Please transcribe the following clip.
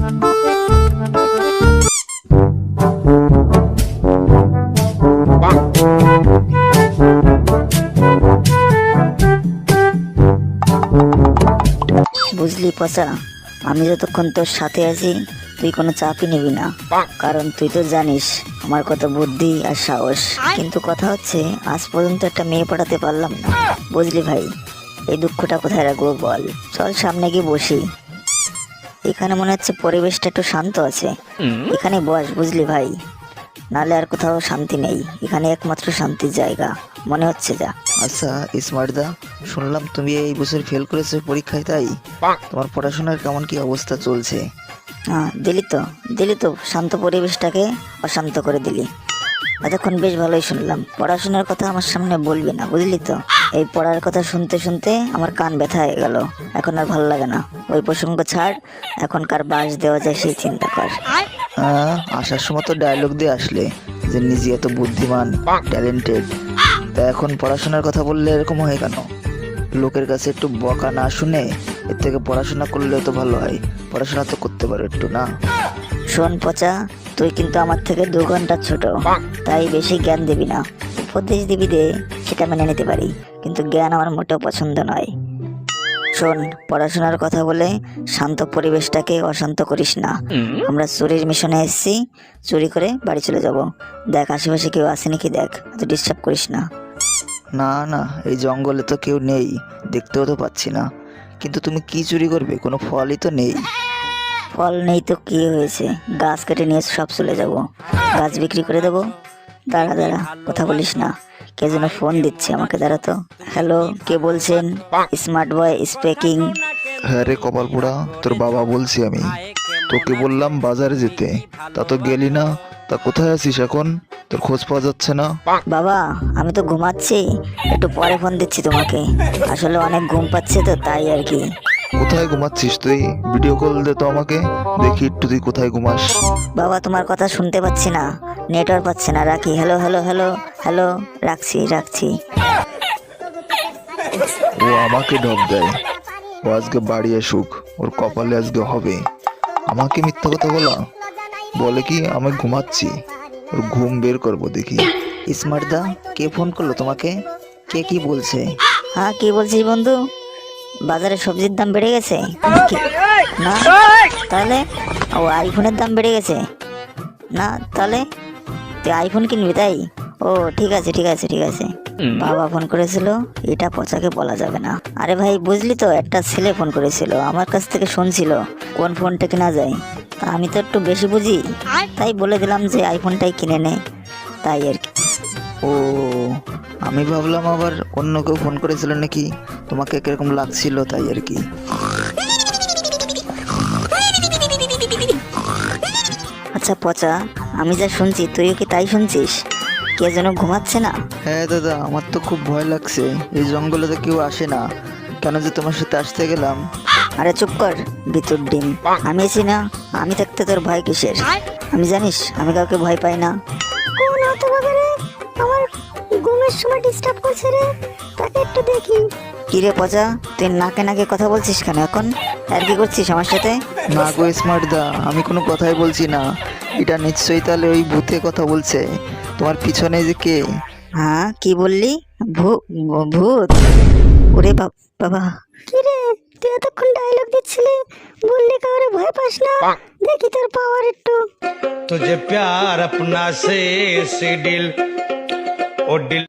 বুঝলি পচা, আমি যতক্ষণ তোর সাথে আছি তুই কোনো চাপই নিবি না, কারণ তুই তো জানিস আমার কত বুদ্ধি আর সাহস। কিন্তু কথা হচ্ছে আজ পর্যন্ত একটা মেয়ে পটাতে পারলাম না। বুঝলি ভাই, এই দুঃখটা কোথায় রাখবো বল? চল সামনে গিয়ে বসি। এখানে মনে হচ্ছে পরিবেশটা একটু শান্ত আছে, এখানে বস। বুঝলি ভাই, নালে আর কোথাও শান্তি নেই, এখানে একমাত্র শান্তির জায়গা মনে হচ্ছে। যা। আচ্ছা স্মার্টদা, শুনলাম তুমি এই বছর ফেল করেছো পরীক্ষায়, তাই তোমার পড়াশোনার কেমন কি অবস্থা চলছে? হ্যাঁ, দিলি তো শান্ত পরিবেশটাকে অশান্ত করে দিলি। এতক্ষণ বেশ ভালোই শুনলাম। পড়াশোনার কথা আমার সামনে বলবি না, বুঝলি তো? এই পড়ার কথা শুনতে শুনতে আমার কান ব্যথা হয়ে গেল, এখন আর ভালো লাগে না। ওই প্রসঙ্গ ছাড়, এখন কার বাঁশ দেওয়া যায় সেই চিন্তা কর। আসার সময় তো ডায়লগ দিয়ে আসলে যে নিজে এত বুদ্ধিমান, ট্যালেন্টেড, তা এখন পড়াশোনার কথা বললে এরকম হয় কেন? লোকের কাছে একটু বকা না শুনে এর থেকে পড়াশোনা করলে তো ভালো হয়। পড়াশোনা তো করতে পারো একটু, না? শোন পচা, তুই কিন্তু আমার থেকে 2 ঘন্টা ছোট, তাই বেশি জ্ঞান দিবি না। উপদেশ দিবি দে, সেটা মেনে নিতে পারি, কিন্তু জ্ঞান আমার মোটেও পছন্দ নয়। শোন, পড়াশোনার কথা বলে শান্ত পরিবেশটাকে অশান্ত করিস না। আমরা চুরির মিশনে এসেছি, চুরি করে বাড়ি চলে যাব। দেখ আশেপাশে কেউ আসে নাকি, দেখ, এত ডিস্টার্ব করিস না। না না, এই জঙ্গলে তো কেউ নেই, দেখতেও তো পাচ্ছি না। কিন্তু তুমি কি চুরি করবে? কোনো ফলই তো নেই। ফল নেই তো কি হয়েছে, গাছ কেটে নিয়ে সব চলে যাব, গাছ বিক্রি করে দেবো। দাঁড়া দাঁড়া, কথা বলিস না, কে যেন ফোন দিচ্ছে আমাকে, দাঁড়া তো। হ্যালো, কে বলছেন? Smart boy speaking. হ্যাঁ রে কপাল পোড়া, তোর বাবা বলছি আমি। তোকে বললাম বাজারে যেতে, তা তো গেলি না। তা কোথায় আছিস এখন? তোর খোঁজ পাওয়া যাচ্ছে না। বাবা, আমি তো ঘুমাচ্ছি, একটু পরে ফোন দিচ্ছি তোমাকে। আসলে অনেক ঘুম পাচ্ছে তো, তাই আর কি। কোথায় ঘুমাচ্ছিস তুই? ভিডিও কল দে তো আমাকে, দেখি একটু তুই কোথায় ঘুমাস। বাবা, তোমার কথা শুনতে পাচ্ছি না, নেটওয়ার্ক পাচ্ছে না, রাখি। হ্যালো হ্যালো হ্যালো হ্যালো, রাখছি। ও আমাকে ঢপ দেয়। ও আজকে বাড়ি আসুক, ওর কপালে আজকে হবে। আমাকে মিথ্যা কথা বলে কি আমি ঘুমাচ্ছি? ওর ঘুম বের করবো দেখি। স্মার্টদা, কে ফোন করলো তোমাকে? কে কি বলছে? হ্যাঁ, কি বলছিস বন্ধু? বাজারে সবজির দাম বেড়ে গেছে? না, তাহলে ও আইফোনের দাম বেড়ে গেছে? না, তাহলে তুই আইফোন কিনবি, তাই? ও ঠিক আছে। বাবা ফোন করেছিল, এটা পচাকে বলা যাবে না। আরে ভাই, বুঝলি তো, একটা ছেলে ফোন করেছিল, আমার কাছ থেকে শুনছিল কোন ফোনটা কেনা যায়। তা আমি তো একটু বেশি বুঝি, তাই বলে দিলাম যে আইফোনটাই কিনে নে, তাই আর কি। ও, আমি ভাবলাম আবার অন্য কেউ ফোন করেছিল নাকি, তোমাকে কিরকম লাগছিল তাই আর কি। আচ্ছা পচা, আমি যা শুনছি তুইও কি তাই শুনছিস? কে যেন ঘুমাচ্ছে না? হ্যাঁ দাদা, আমার তো খুব ভয় লাগছে। এই জঙ্গলে তো কেউ আসে না, কেন যে তোমার সাথে আসতে গেলাম। আরে চুপ কর, ভিতর ডিম। আমি আছি না, আমি থাকতে তোর ভয় কিসের? আমি জানিস আমি কাউকে ভয় পাই না। কোন হতভাগা রে আমার ঘুমের সময় ডিস্টার্ব করছে রে, তাকে একটু দেখি। কি রে পচা, তুই নাকে কথা বলছিস কেন এখন? আর কি করছিস আমার সাথে? না গো স্মার্টদা, আমি কোনো কথাই বলছি না। এটা নিশ্চয়ই তাহলে ওই ভূতে কথা বলছে। তোমার পিছনে যে কে? হ্যাঁ, কি বললি? ভূত? ওরে বাবা, কি রে তুই এতক্ষণ ডায়লগ দিচ্ছিলি, বললি কাউরে ভয় পাস না? দেখি তোর পাওয়ার একটু। तुझे प्यार अपना से दिल ओ दिल